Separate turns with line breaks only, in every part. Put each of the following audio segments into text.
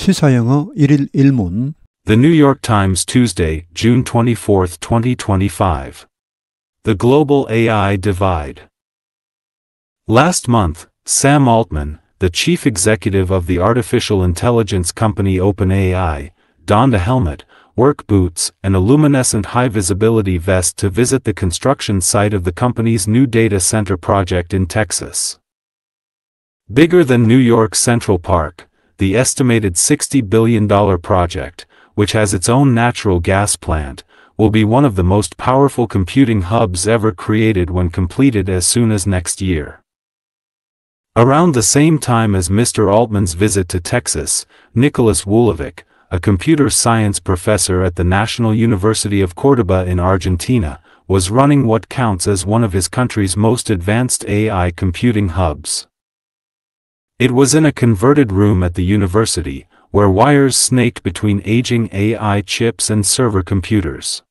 시사영어 1일 1문
The New York Times, Tuesday, June 24, 2025. The Global AI Divide. Last month, Sam Altman, the chief executive of the artificial intelligence company OpenAI, donned a helmet, work boots, and a luminescent high-visibility vest to visit the construction site of the company's new data center project in Texas. Bigger than New York Central Park, the estimated $60 billion project, which has its own natural gas plant, will be one of the most powerful computing hubs ever created when completed as soon as next year. Around the same time as Mr. Altman's visit to Texas, Nicholas Wulovic, a computer science professor at the National University of Córdoba in Argentina, was running what counts as one of his country's most advanced AI computing hubs. It was in a converted room at the university, where wires snake between aging AI chips and server computers.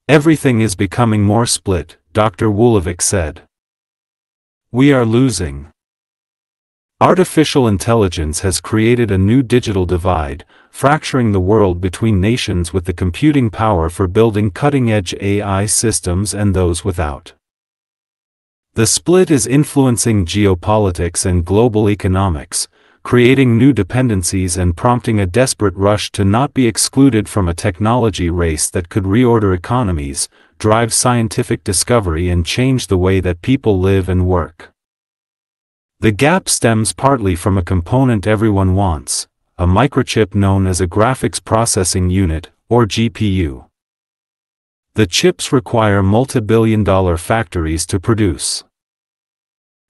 Everything is becoming more split, Dr. Wulovic said. We are losing. Artificial intelligence has created a new digital divide, fracturing the world between nations with the computing power for building cutting-edge AI systems and those without. The split is influencing geopolitics and global economics, creating new dependencies and prompting a desperate rush to not be excluded from a technology race that could reorder economies, drive scientific discovery and change the way that people live and work. The gap stems partly from a component everyone wants, a microchip known as a graphics processing unit, or GPU. The chips require multi-billion-dollar factories to produce.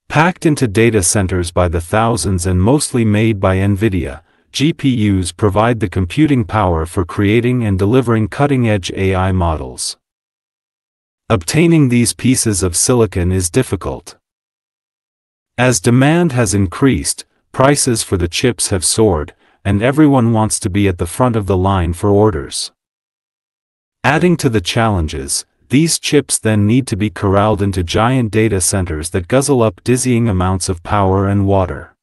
Packed into data centers by the thousands and mostly made by NVIDIA, GPUs provide the computing power for creating and delivering cutting-edge AI models. Obtaining these pieces of silicon is difficult. As demand has increased, prices for the chips have soared, and everyone wants to be at the front of the line for orders. Adding to the challenges, these chips then need to be corralled into giant data centers that guzzle up dizzying amounts of power and water.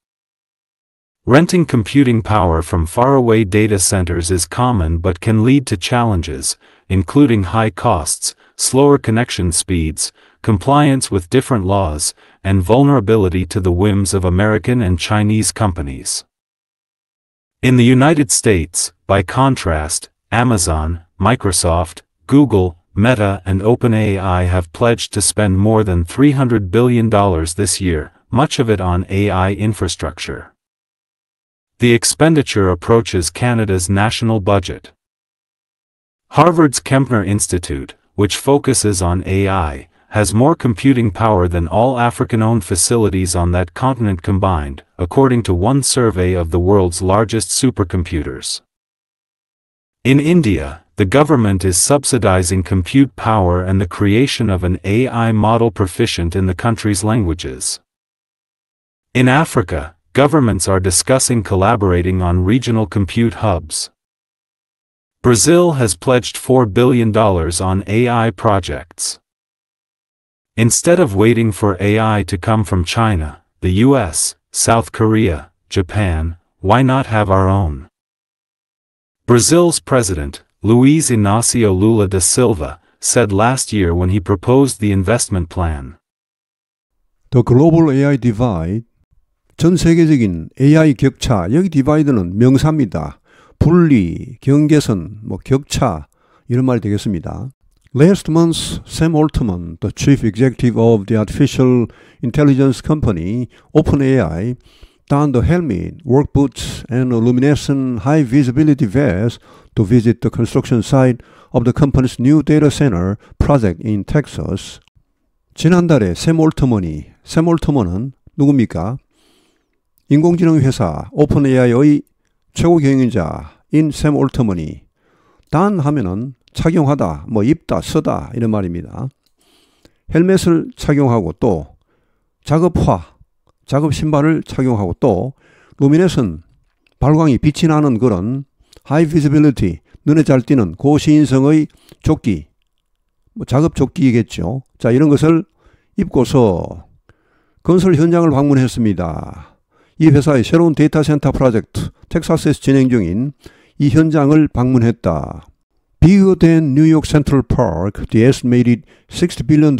Renting computing power from faraway data centers is common but can lead to challenges, including high costs, slower connection speeds, compliance with different laws, and vulnerability to the whims of American and Chinese companies. In the United States, by contrast, Amazon, Microsoft, Google, Meta and OpenAI have pledged to spend more than $300 billion this year, much of it on AI infrastructure. The expenditure approaches Canada's national budget. Harvard's Kempner Institute, which focuses on AI, has more computing power than all African-owned facilities on that continent combined, according to one survey of the world's largest supercomputers. In India, the government is subsidizing compute power and the creation of an AI model proficient in the country's languages. In Africa, governments are discussing collaborating on regional compute hubs. Brazil has pledged $4 billion on AI projects. Instead of waiting for AI to come from China, the US, South Korea, Japan, why not have our own? Brazil's president, Luiz Inácio Lula da Silva, said last year when he proposed the investment plan.
The Global AI Divide, 전 세계적인 AI 격차, 여기 디바이드는 명사입니다. 분리, 경계선, 격차 이런 말이 되겠습니다. Last month, Sam Altman, the chief executive of the artificial intelligence company OpenAI, donned a helmet, work boots, and a luminescent high-visibility vest to visit the construction site of the company's new data center project in Texas. 지난달에 샘 올트먼은 누굽니까? 인공지능 회사 오픈AI의 최고 경영자인 샘 올트먼이 단 하면은 착용하다, 입다, 쓰다 이런 말입니다. 헬멧을 착용하고 또 작업 신발을 착용하고 또 루미네선 발광이 빛이 나는 그런 하이 비지빌리티 눈에 잘 띄는 고시인성의 조끼 작업 조끼겠죠. 자, 이런 것을 입고서 건설 현장을 방문했습니다. 이 회사의 새로운 데이터 센터 프로젝트 텍사스에서 진행 중인 이 현장을 방문했다. Bigger than New York Central Park, the estimated $60 billion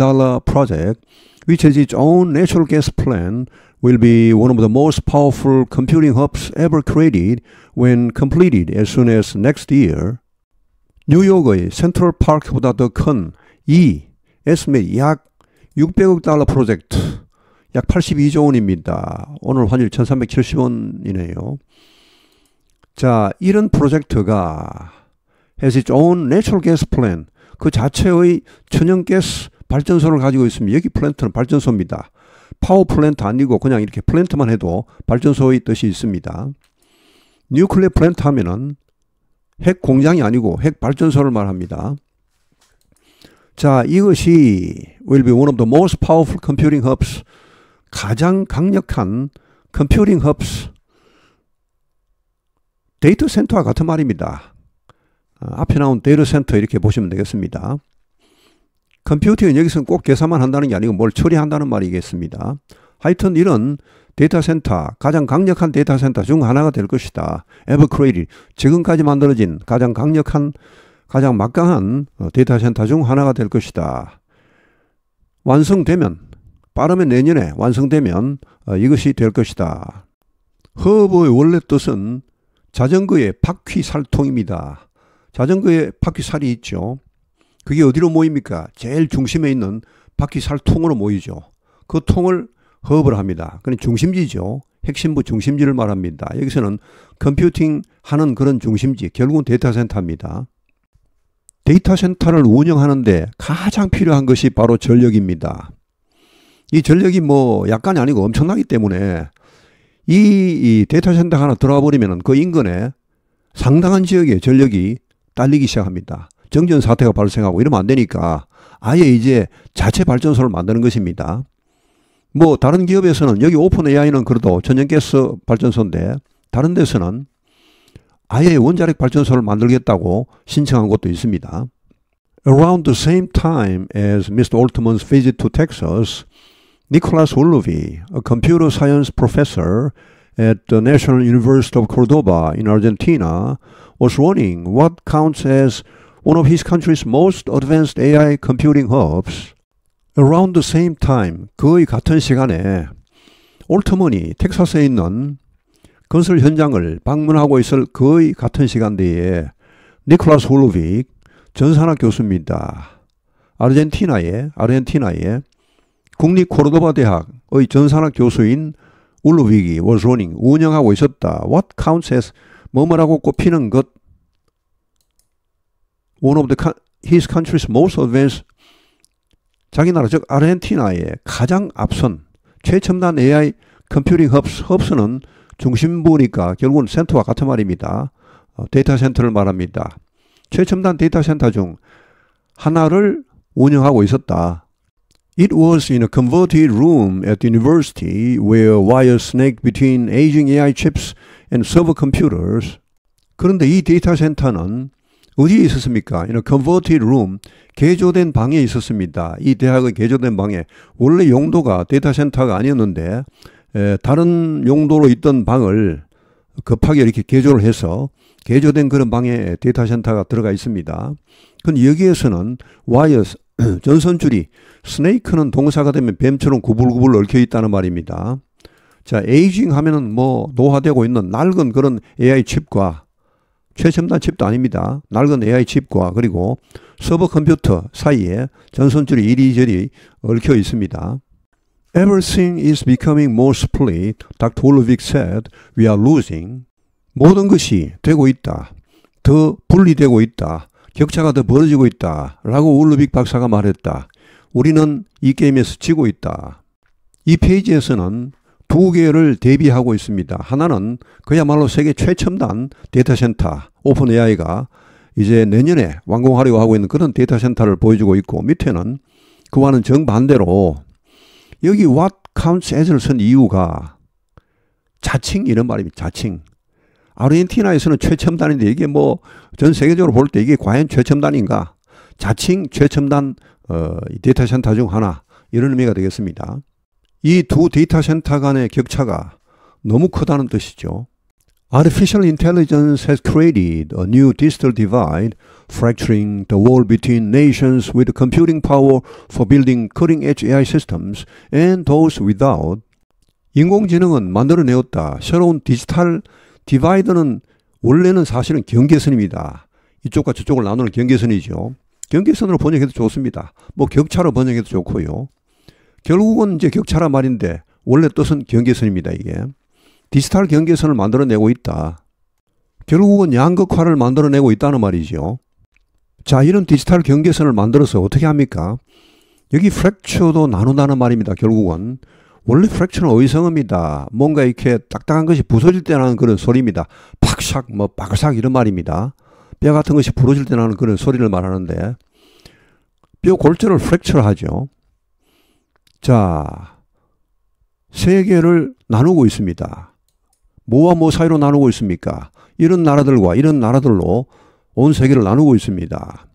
project, which has its own natural gas plant, will be one of the most powerful computing hubs ever created when completed as soon as next year. 뉴욕의 센트럴 파크보다 더 큰 이 에스메 약 600억 달러 프로젝트, 약 82조 원입니다. 오늘 환율 1370원이네요. 자, 이런 프로젝트가 has its own natural gas plant, 그 자체의 천연가스 발전소를 가지고 있습니다. 여기 플랜트는 발전소입니다. 파워 플랜트 아니고 그냥 이렇게 플랜트만 해도 발전소의 뜻이 있습니다. 뉴클리어 플랜트 하면은 핵 공장이 아니고 핵 발전소를 말합니다. 자, 이것이 will be one of the most powerful computing hubs, 가장 강력한 computing hubs, 데이터 센터와 같은 말입니다. 앞에 나온 데이터 센터 이렇게 보시면 되겠습니다. 컴퓨팅은 여기서는 꼭 계산만 한다는 게 아니고 뭘 처리한다는 말이겠습니다. 하여튼 이런 데이터 센터, 가장 강력한 데이터 센터 중 하나가 될 것이다. ever created, 지금까지 만들어진 가장 강력한, 가장 막강한 데이터 센터 중 하나가 될 것이다. 완성되면, 빠르면 내년에 완성되면 이것이 될 것이다. 허브의 원래 뜻은 자전거의 바퀴살통입니다. 자전거에 바퀴살이 있죠. 그게 어디로 모입니까? 제일 중심에 있는 바퀴살통으로 모이죠. 그 통을 허브를 합니다. 그건 중심지죠. 핵심부 중심지를 말합니다. 여기서는 컴퓨팅 하는 그런 중심지, 결국은 데이터 센터입니다. 데이터 센터를 운영하는데 가장 필요한 것이 바로 전력입니다. 이 전력이 뭐 약간이 아니고 엄청나기 때문에 이 데이터 센터 하나 들어와 버리면 그 인근에 상당한 지역에 전력이 딸리기 시작합니다. 정전 사태가 발생하고 이러면 안 되니까 아예 이제 자체 발전소를 만드는 것입니다. 뭐 다른 기업에서는 여기 오픈 AI는 그래도 천연가스 발전소인데 다른 데서는 아예 원자력 발전소를 만들겠다고 신청한 곳도 있습니다. Around the same time as Mr. Altman's visit to Texas, Nicholas Ullovi, a computer science professor at the National University of Cordoba in Argentina, was running what counts as one of his country's most advanced AI computing hubs. Around the same time, 거의 같은 시간에 올트먼이 텍사스에 있는 건설 현장을 방문하고 있을 거의 같은 시간대에 니콜라스 울로빅 전산학 교수입니다. 아르헨티나의 국립 코르도바 대학의 전산학 교수인 울로빅이 was running, 운영하고 있었다. What counts as 뭐뭐라고 꼽히는 것, one of his country's most advanced, 자기 나라 즉 아르헨티나의 가장 앞선 최첨단 AI 컴퓨팅 헙스는 중심부니까 결국은 센터와 같은 말입니다. 데이터 센터를 말합니다. 최첨단 데이터 센터 중 하나를 운영하고 있었다. It was in a converted room at the university where wires snaked between aging AI chips and server computers. 그런데 이 데이터 센터는 어디에 있었습니까? In a converted room, 개조된 방에 있었습니다. 이 대학의 개조된 방에 원래 용도가 데이터 센터가 아니었는데 다른 용도로 있던 방을 급하게 이렇게 개조를 해서 개조된 그런 방에 데이터 센터가 들어가 있습니다. 근데 여기에서는 와이어, 전선줄이, 스네이크는 동사가 되면 뱀처럼 구불구불 얽혀 있다는 말입니다. 자, 에이징 하면은 뭐 노화되고 있는 낡은 그런 AI 칩과 최첨단 칩도 아닙니다. 낡은 AI 칩과 그리고 서버 컴퓨터 사이에 전선줄이 이리저리 얽혀 있습니다. Everything is becoming more split, Dr. Ullovic said. We are losing. 모든 것이 되고 있다. 더 분리되고 있다. 격차가 더 벌어지고 있다. 라고 울로빅 박사가 말했다. 우리는 이 게임에서 지고 있다. 이 페이지에서는 두 개를 대비하고 있습니다. 하나는 그야말로 세계 최첨단 데이터 센터, 오픈 AI가 이제 내년에 완공하려고 하고 있는 그런 데이터 센터를 보여주고 있고, 밑에는 그와는 정반대로 여기 what counts as를 쓴 이유가 자칭 이런 말입니다. 자칭. 아르헨티나에서는 최첨단인데 이게 뭐 전 세계적으로 볼 때 이게 과연 최첨단인가? 자칭 최첨단 데이터 센터 중 하나, 이런 의미가 되겠습니다. 이 두 데이터 센터 간의 격차가 너무 크다는 뜻이죠. Artificial intelligence has created a new digital divide, fracturing the wall between nations with computing power for building cutting-edge AI systems and those without. 인공지능은 만들어내었다. 새로운 디지털 디바이드는 원래는 사실은 경계선입니다. 이쪽과 저쪽을 나누는 경계선이죠. 경계선으로 번역해도 좋습니다. 뭐 격차로 번역해도 좋고요. 결국은 이제 격차란 말인데 원래 뜻은 경계선입니다. 이게. 디지털 경계선을 만들어내고 있다. 결국은 양극화를 만들어내고 있다는 말이죠. 자, 이런 디지털 경계선을 만들어서 어떻게 합니까? 여기 프랙처도 나눈다는 말입니다. 결국은. 원래 프랙처는 어휘성어입니다. 뭔가 이렇게 딱딱한 것이 부서질 때 나는 그런 소리입니다. 팍샥, 뭐 빠그삭 이런 말입니다. 뼈 같은 것이 부러질 때 나는 그런 소리를 말하는데 뼈 골절을 프랙처를 하죠. 자, 세계를 나누고 있습니다. 뭐와 뭐 사이로 나누고 있습니까? 이런 나라들과 이런 나라들로 온 세계를 나누고 있습니다.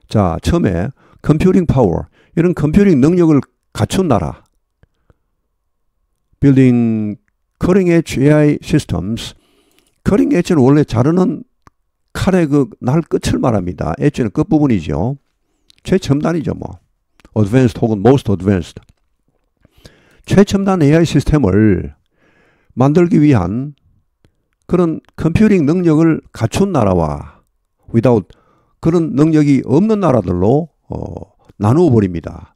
자, 처음에 컴퓨팅 파워, 이런 컴퓨팅 능력을 갖춘 나라. Building cutting edge AI systems. cutting edge는 원래 자르는 칼의 그 날 끝을 말합니다. edge는 끝부분이죠. 최첨단이죠, 뭐. advanced 혹은 most advanced. 최첨단 AI 시스템을 만들기 위한 그런 컴퓨팅 능력을 갖춘 나라와 without 그런 능력이 없는 나라들로 나누어 버립니다.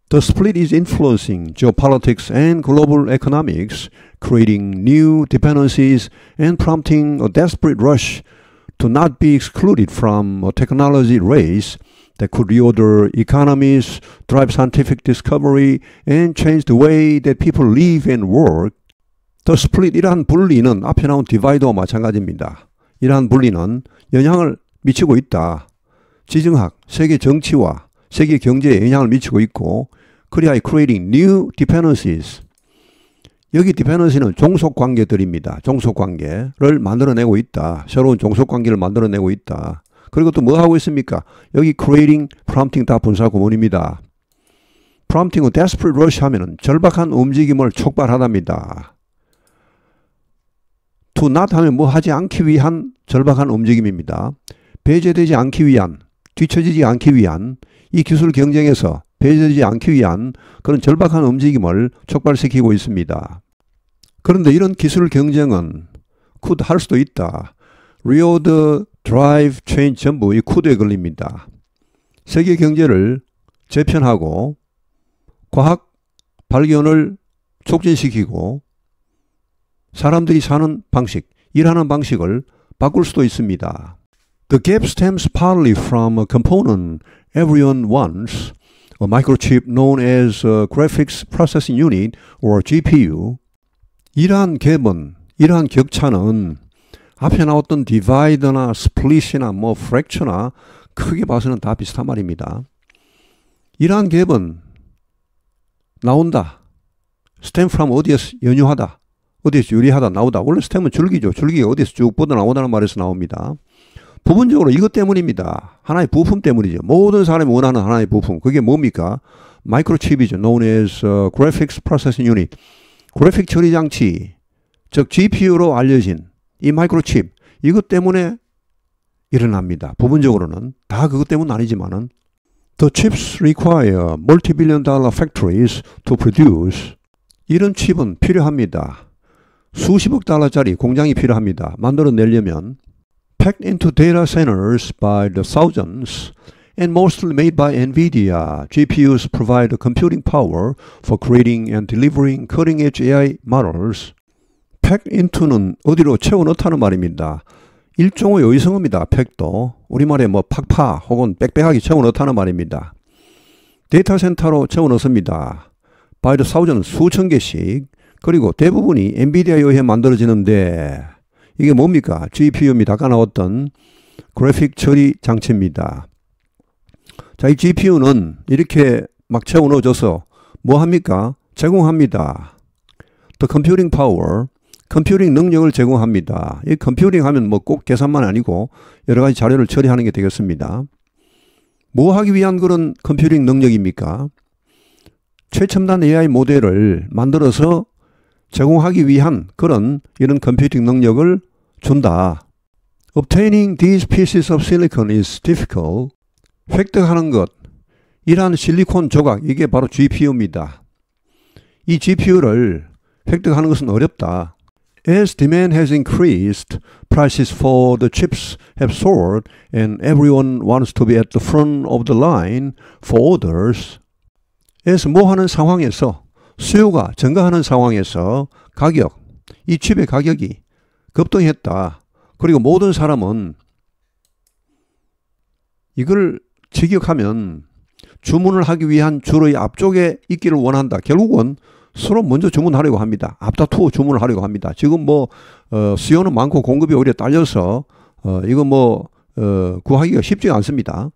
The split is influencing geopolitics and global economics, creating new dependencies and prompting a desperate rush to not be excluded from a technology race that could reorder economies, drive scientific discovery, and change the way that people live and work. The split, 이러한 분리는 앞에 나온 디바이드와 마찬가지입니다. 이러한 분리는 영향을 미치고 있다. 지정학, 세계 정치와 세계 경제에 영향을 미치고 있고, 그리하여 creating new dependencies. 여기 dependency는 종속관계들입니다. 종속관계를 만들어내고 있다. 새로운 종속관계를 만들어내고 있다. 그리고 또 뭐 하고 있습니까? 여기 creating, prompting 다 분사 구문입니다. prompting은 desperate rush 하면은 절박한 움직임을 촉발하답니다. to not 하면 뭐 하지 않기 위한 절박한 움직임입니다. 배제되지 않기 위한, 뒤처지지 않기 위한, 이 기술 경쟁에서 배제되지 않기 위한 그런 절박한 움직임을 촉발시키고 있습니다. 그런데 이런 기술 경쟁은 could 할 수도 있다. reorder, drive, change 전부 이 could에 걸립니다. 세계 경제를 재편하고 과학 발견을 촉진시키고 사람들이 사는 방식, 일하는 방식을 바꿀 수도 있습니다. The gap stems partly from a component everyone wants, a microchip known as a graphics processing unit or GPU. 이러한 갭은, 이러한 격차는 앞에 나왔던 디바이드나 스플릿이나 뭐 프랙처나 크게 봐서는 다 비슷한 말입니다. 이러한 갭은 나온다. stem from 어디에서 연유하다. 어디에서 유리하다 나오다. 원래 스템은 줄기죠. 줄기가 어디에서 쭉 뻗어나오다는 말에서 나옵니다. 부분적으로 이것 때문입니다. 하나의 부품 때문이죠. 모든 사람이 원하는 하나의 부품. 그게 뭡니까? 마이크로칩이죠. known as graphics processing unit. 그래픽 처리 장치, 즉 GPU로 알려진 이 마이크로칩. 이것 때문에 일어납니다. 부분적으로는. 다 그것 때문은 아니지만은. The chips require multi-billion dollar factories to produce. 이런 칩은 필요합니다. 수십억 달러짜리 공장이 필요합니다. 만들어내려면 packed into data centers by the thousands and mostly made by NVIDIA, GPUs provide computing power for creating and delivering cutting-edge AI models. packed into는 어디로 채워 넣다는 말입니다. 일종의 어휘성어입니다. pack도 우리말에 뭐 팍파 혹은 빽빽하게 채워 넣다는 말입니다. 데이터 센터로 채워 넣습니다. by the thousands 수천 개씩. 그리고 대부분이 엔비디아에 의해 만들어지는데 이게 뭡니까? GPU입니다. 아까 나왔던 그래픽 처리 장치입니다. 자, 이 GPU는 이렇게 막 채워 넣어줘서 뭐 합니까? 제공합니다. The computing power, 컴퓨팅 능력을 제공합니다. 이 컴퓨팅 하면 뭐 꼭 계산만 아니고 여러 가지 자료를 처리하는 게 되겠습니다. 뭐 하기 위한 그런 컴퓨팅 능력입니까? 최첨단 AI 모델을 만들어서 제공하기 위한 그런 이런 컴퓨팅 능력을 준다. Obtaining these pieces of silicon is difficult. 획득하는 것, 이러한 실리콘 조각, 이게 바로 GPU입니다. 이 GPU를 획득하는 것은 어렵다. As demand has increased, prices for the chips have soared, and everyone wants to be at the front of the line for orders. as 뭐하는 상황에서, 수요가 증가하는 상황에서 가격, 이 칩의 가격이 급등했다. 그리고 모든 사람은 이걸 직역하면 주문을 하기 위한 줄의 앞쪽에 있기를 원한다. 결국은 서로 먼저 주문하려고 합니다. 앞다투어 주문을 하려고 합니다. 지금 수요는 많고 공급이 오히려 딸려서 이거 구하기가 쉽지 않습니다.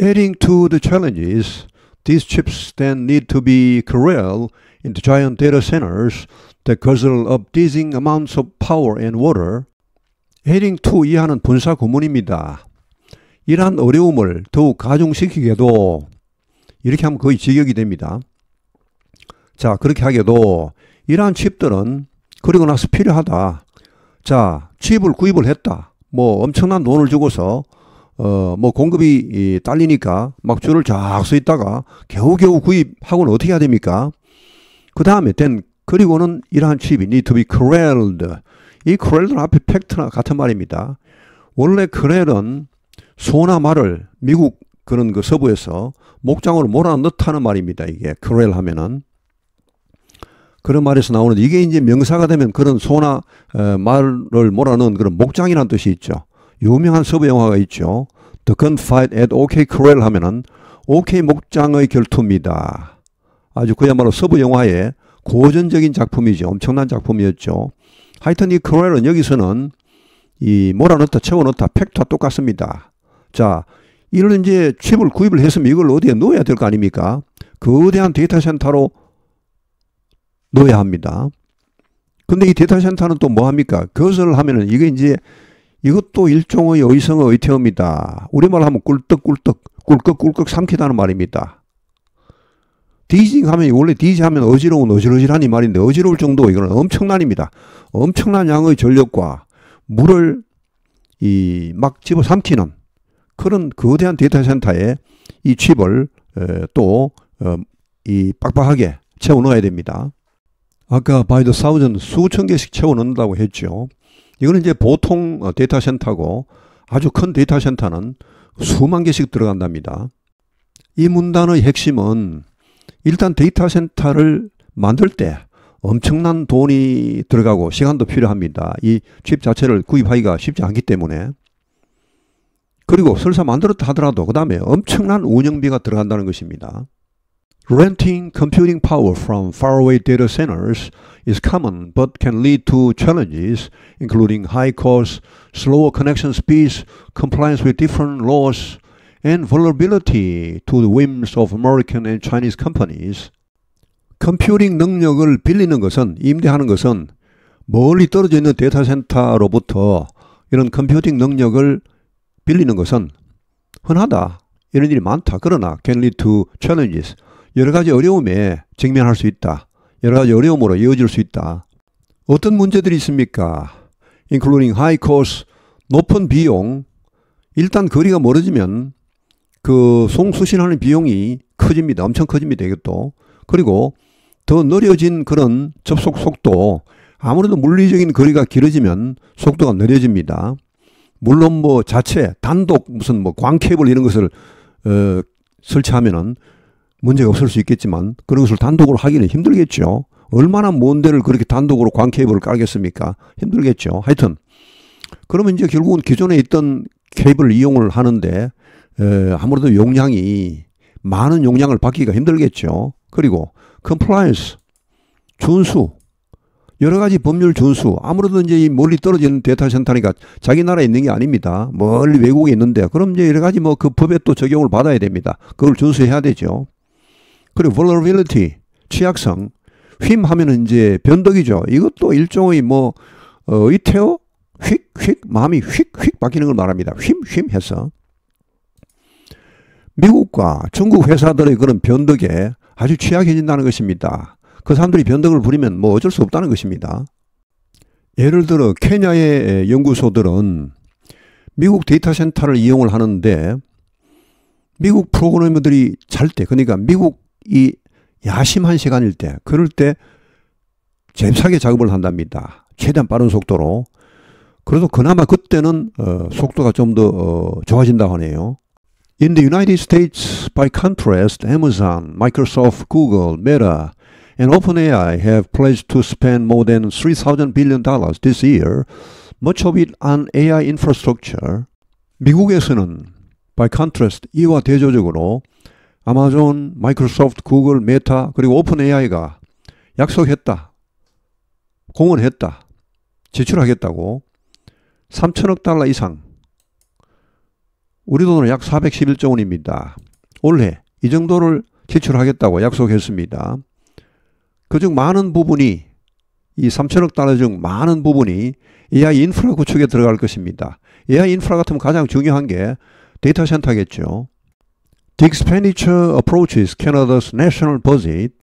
Adding to the challenges, these chips then need to be corralled into giant data centers that guzzle up dizzying amounts of power and water. Adding to 이하는 분사 구문입니다. 이러한 어려움을 더욱 가중시키게도 이렇게 하면 거의 직역이 됩니다. 자, 그렇게 하게도 이러한 칩들은 그리고 나서 필요하다. 자, 칩을 구입을 했다. 엄청난 돈을 주고서 공급이 딸리니까 막 줄을 쫙 서 있다가 겨우겨우 구입하고는 어떻게 해야 됩니까? 그 다음에 그리고는 이러한 칩이 need to be corralled. 이 corralled는 앞에 팩트나 같은 말입니다. 원래 corrall은 소나 말을 미국 그런 그 서부에서 목장으로 몰아넣다는 말입니다. 이게 corral 하면은. 그런 말에서 나오는데 이게 이제 명사가 되면 그런 소나 말을 몰아넣은 그런 목장이라는 뜻이 있죠. 유명한 서부 영화가 있죠. The Gunfight at OK Corral 하면은 OK 목장의 결투입니다. 아주 그야말로 서부 영화의 고전적인 작품이죠. 엄청난 작품이었죠. 하여튼 이 corral은 여기서는 이 몰아넣다, 채워넣다, 팩트와 똑같습니다. 자, 이를 이제 칩을 구입을 했으면 이걸 어디에 넣어야 될 거 아닙니까? 거대한 데이터 센터로 넣어야 합니다. 근데 이 데이터 센터는 또 뭐 합니까? 그것을 하면은 이게 이제 이것도 일종의 의성어 의태어입니다. 우리말로 하면 꿀꺽꿀꺽 삼키다는 말입니다. 디징 하면 원래 디징 하면 어지러운 어지러지란 이 말인데 어지러울 정도 이거는 엄청난입니다. 엄청난 양의 전력과 물을 막 집어삼키는 그런 거대한 데이터 센터에 이 칩을 또 빡빡하게 채워 넣어야 됩니다. 아까 by the thousand 수천 개씩 채워 넣는다고 했죠. 이거는 이제 보통 데이터 센터고 아주 큰 데이터 센터는 수만 개씩 들어간답니다. 이 문단의 핵심은 일단 데이터 센터를 만들 때 엄청난 돈이 들어가고 시간도 필요합니다. 이 칩 자체를 구입하기가 쉽지 않기 때문에. 그리고 설사 만들었다 하더라도 그 다음에 엄청난 운영비가 들어간다는 것입니다. Renting computing power from faraway data centers is common but can lead to challenges including high costs, slower connection speeds, compliance with different laws, and vulnerability to the whims of American and Chinese companies. 컴퓨팅 능력을 빌리는 것은, 임대하는 것은 멀리 떨어져 있는 데이터 센터로부터 이런 컴퓨팅 능력을 빌리는 것은 흔하다. 이런 일이 많다. 그러나 can lead to challenges. 여러 가지 어려움에 직면할 수 있다. 여러 가지 어려움으로 이어질 수 있다. 어떤 문제들이 있습니까? Including high cost, 높은 비용. 일단 거리가 멀어지면 그 송수신하는 비용이 커집니다. 엄청 커집니다. 이것도. 그리고 더 느려진 그런 접속 속도. 아무래도 물리적인 거리가 길어지면 속도가 느려집니다. 물론 자체 단독 무슨 광케이블 이런 것을 설치하면은 문제가 없을 수 있겠지만 그런 것을 단독으로 하기는 힘들겠죠. 얼마나 먼 데를 그렇게 단독으로 광케이블을 깔겠습니까? 힘들겠죠. 하여튼 그러면 이제 결국은 기존에 있던 케이블을 이용을 하는데 아무래도 용량이 많은 용량을 받기가 힘들겠죠. 그리고 compliance, 준수, 여러 가지 법률 준수. 아무래도 이제 이 멀리 떨어지는 데이터 센터니까 자기 나라에 있는 게 아닙니다. 멀리 외국에 있는데 그럼 이제 여러 가지 그 법에 또 적용을 받아야 됩니다. 그걸 준수해야 되죠. 그리고 vulnerability, 취약성, 휨 하면은 이제 변덕이죠. 이것도 일종의 의태어, 휙, 마음이 휙 바뀌는 걸 말합니다. 휨 해서. 미국과 중국 회사들의 그런 변덕에 아주 취약해진다는 것입니다. 그 사람들이 변덕을 부리면 뭐 어쩔 수 없다는 것입니다. 예를 들어 케냐의 연구소들은 미국 데이터 센터를 이용을 하는데 미국 프로그래머들이 잘 때, 그러니까 미국이 야심한 시간일 때, 그럴 때 잽싸게 작업을 한답니다. 최대한 빠른 속도로. 그래도 그나마 그때는 속도가 좀 더 좋아진다고 하네요. In the United States, by contrast, Amazon, Microsoft, Google, Meta, and OpenAI have pledged to spend more than $3,000 billion this year, much of it on AI infrastructure. 미국에서는 by contrast, 이와 대조적으로 아마존, 마이크로소프트, 구글, 메타, 그리고 오픈AI가 약속했다. 공언했다. 지출하겠다고 3천억 달러 이상, 우리 돈으로 약 411조 원입니다. 올해 이 정도를 지출하겠다고 약속했습니다. 그중 많은 부분이, 이 3천억 달러 중 많은 부분이 AI 인프라 구축에 들어갈 것입니다. AI 인프라 같으면 가장 중요한 게 데이터 센터겠죠. The expenditure approaches Canada's national budget.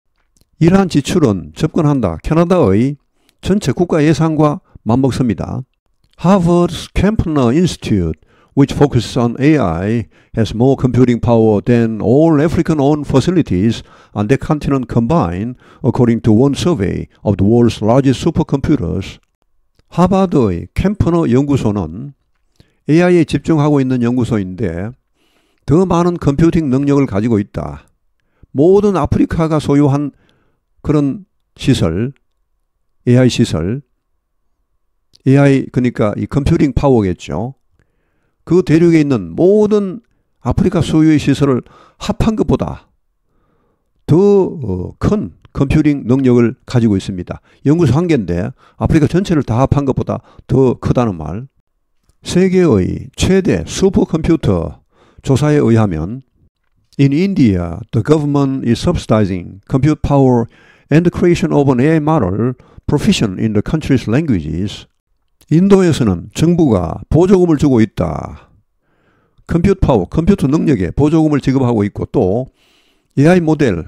이러한 지출은 접근한다. 캐나다의 전체 국가 예산과 맞먹습니다. Harvard's Kempner Institute, which focuses on AI, has more computing power than all African-owned facilities on that continent combined, according to one survey of the world's largest supercomputers. 하버드의 캠퍼너 연구소는 AI에 집중하고 있는 연구소인데 더 많은 컴퓨팅 능력을 가지고 있다. 모든 아프리카가 소유한 그런 시설, AI 시설, AI 그러니까 이 컴퓨팅 파워겠죠. 그 대륙에 있는 모든 아프리카 소유의 시설을 합한 것보다 더 큰 컴퓨팅 능력을 가지고 있습니다. 연구소 한 개인데 아프리카 전체를 다 합한 것보다 더 크다는 말. 세계의 최대 슈퍼컴퓨터 조사에 의하면 In India, the government is subsidizing compute power and the creation of an AI model proficient in the country's languages. 인도에서는 정부가 보조금을 주고 있다. 컴퓨터 파워, 컴퓨터 능력에 보조금을 지급하고 있고 또 AI 모델의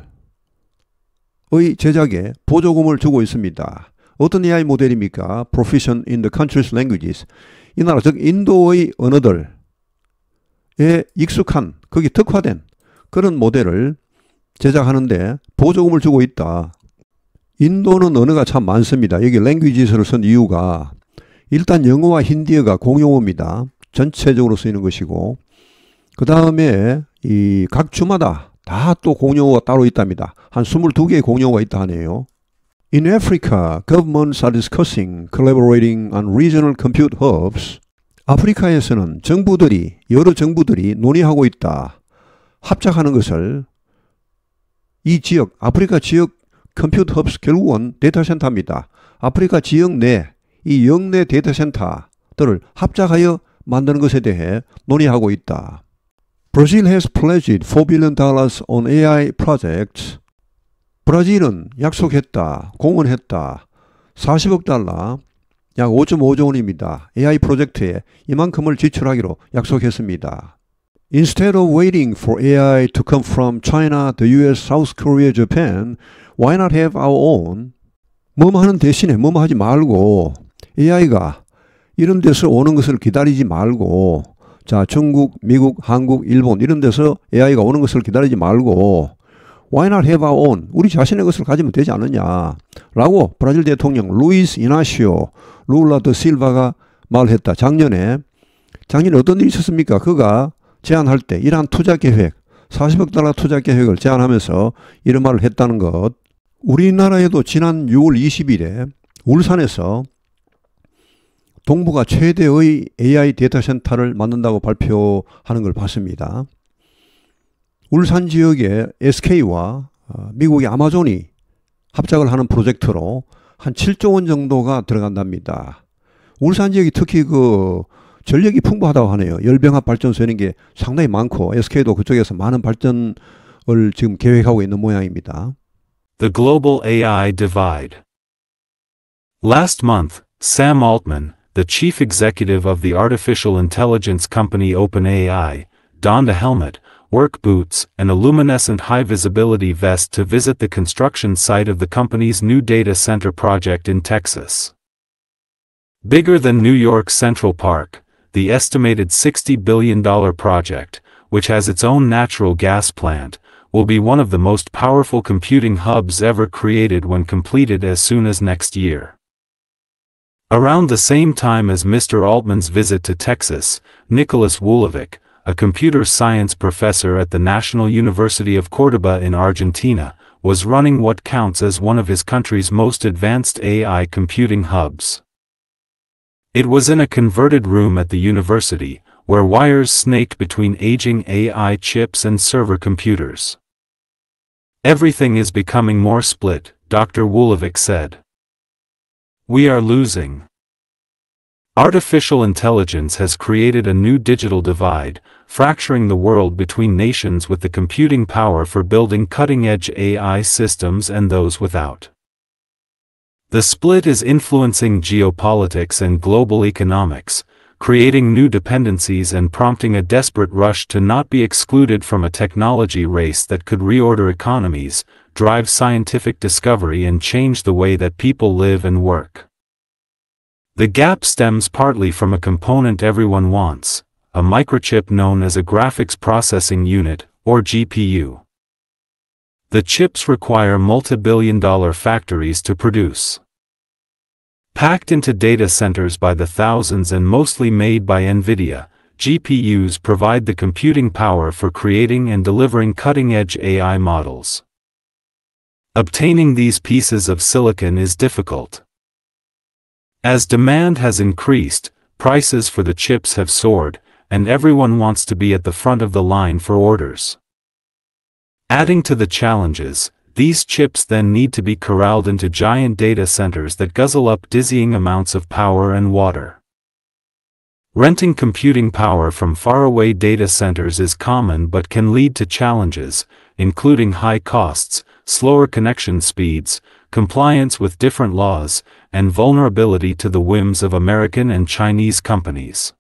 제작에 보조금을 주고 있습니다. 어떤 AI 모델입니까? Proficient in the country's languages. 이 나라, 즉 인도의 언어들에 익숙한, 거기 특화된 그런 모델을 제작하는데 보조금을 주고 있다. 인도는 언어가 참 많습니다. 여기 languages를 쓴 이유가 일단 영어와 힌디어가 공용어입니다. 전체적으로 쓰이는 것이고 그 다음에 이 각 주마다 다 또 공용어가 따로 있답니다. 한 22개의 공용어가 있다 하네요. In Africa, governments are discussing collaborating on regional compute hubs. 아프리카에서는 여러 정부들이 논의하고 있다. 합작하는 것을 이 지역, 아프리카 지역 컴퓨터 헙스 결국은 데이터 센터입니다. 아프리카 지역 내 이 영내 데이터 센터들을 합작하여 만드는 것에 대해 논의하고 있다. Brazil has pledged $4 billion on AI projects. 브라질은 약속했다, 공언했다. 40억 달러, 약 5.5조 원입니다. AI 프로젝트에 이만큼을 지출하기로 약속했습니다. Instead of waiting for AI to come from China, the US, South Korea, Japan, why not have our own? 뭐뭐 하는 대신에 뭐뭐 하지 말고 AI가 이런 데서 오는 것을 기다리지 말고 자 중국, 미국, 한국, 일본 이런 데서 AI가 오는 것을 기다리지 말고 Why not have our own? 우리 자신의 것을 가지면 되지 않느냐 라고 브라질 대통령 루이스 이나시오 루라 드 실바가 말했다. 작년에 어떤 일이 있었습니까? 그가 제안할 때 이러한 투자 계획 40억 달러 투자 계획을 제안하면서 이런 말을 했다는 것. 우리나라에도 지난 6월 20일에 울산에서 동부가 최대의 AI 데이터 센터를 만든다고 발표하는 걸 봤습니다. 울산 지역에 SK와 미국의 아마존이 합작을 하는 프로젝트로 한 7조 원 정도가 들어간답니다. 울산 지역이 특히 그 전력이 풍부하다고 하네요. 열병합 발전소 이런 게 상당히 많고 SK도 그쪽에서 많은 발전을 지금 계획하고 있는 모양입니다.
The Global AI Divide. Last month, Sam Altman, the chief executive of the artificial intelligence company OpenAI, donned a helmet, work boots, and a luminescent high-visibility vest to visit the construction site of the company's new data center project in Texas. Bigger than New York's Central Park, the estimated $60 billion project, which has its own natural gas plant, will be one of the most powerful computing hubs ever created when completed as soon as next year. Around the same time as Mr. Altman's visit to Texas, Nicholas Wulovic, a computer science professor at the National University of Córdoba in Argentina, was running what counts as one of his country's most advanced AI computing hubs. It was in a converted room at the university, where wires snaked between aging AI chips and server computers. "Everything is becoming more split," Dr. Wulovic said. "We are losing. Artificial intelligence has created a new digital divide, fracturing the world between nations with the computing power for building cutting-edge AI systems and those without. The split is influencing geopolitics and global economics, creating new dependencies and prompting a desperate rush to not be excluded from a technology race that could reorder economies, drive scientific discovery and change the way that people live and work. The gap stems partly from a component everyone wants, a microchip known as a graphics processing unit, or GPU. The chips require multi-billion-dollar factories to produce. Packed into data centers by the thousands and mostly made by NVIDIA, GPUs provide the computing power for creating and delivering cutting-edge AI models. Obtaining these pieces of silicon is difficult. As demand has increased, prices for the chips have soared, and everyone wants to be at the front of the line for orders. Adding to the challenges, these chips then need to be corralled into giant data centers that guzzle up dizzying amounts of power and water. Renting computing power from faraway data centers is common but can lead to challenges, including high costs, slower connection speeds, compliance with different laws, and vulnerability to the whims of American and Chinese companies.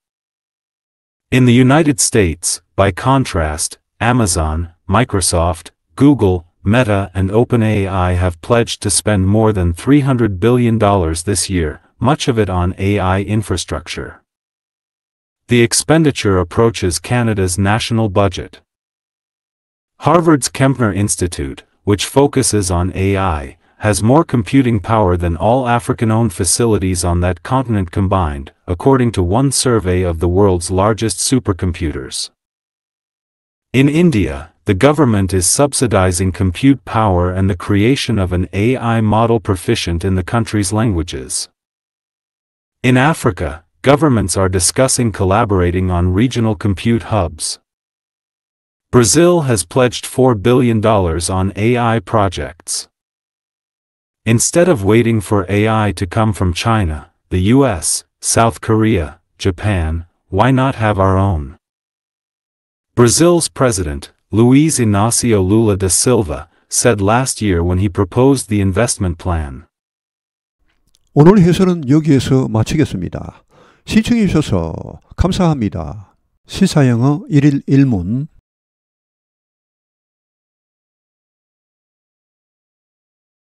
In the United States, by contrast, Amazon, Microsoft, Google, Meta and OpenAI have pledged to spend more than $300 billion this year, much of it on AI infrastructure. The expenditure approaches Canada's national budget. Harvard's Kempner Institute, which focuses on AI, has more computing power than all African-owned facilities on that continent combined, according to one survey of the world's largest supercomputers. In India, the government is subsidizing compute power and the creation of an AI model proficient in the country's languages. In Africa, governments are discussing collaborating on regional compute hubs. Brazil has pledged $4 billion on AI projects. Instead of waiting for AI to come from China, the US, South Korea, Japan, why not have our own? Brazil's president, Luiz Inácio Lula da Silva, said last year when he proposed the investment plan.
오늘 해설은 여기에서 마치겠습니다. 시청해 주셔서 감사합니다. 시사영어 1일 1문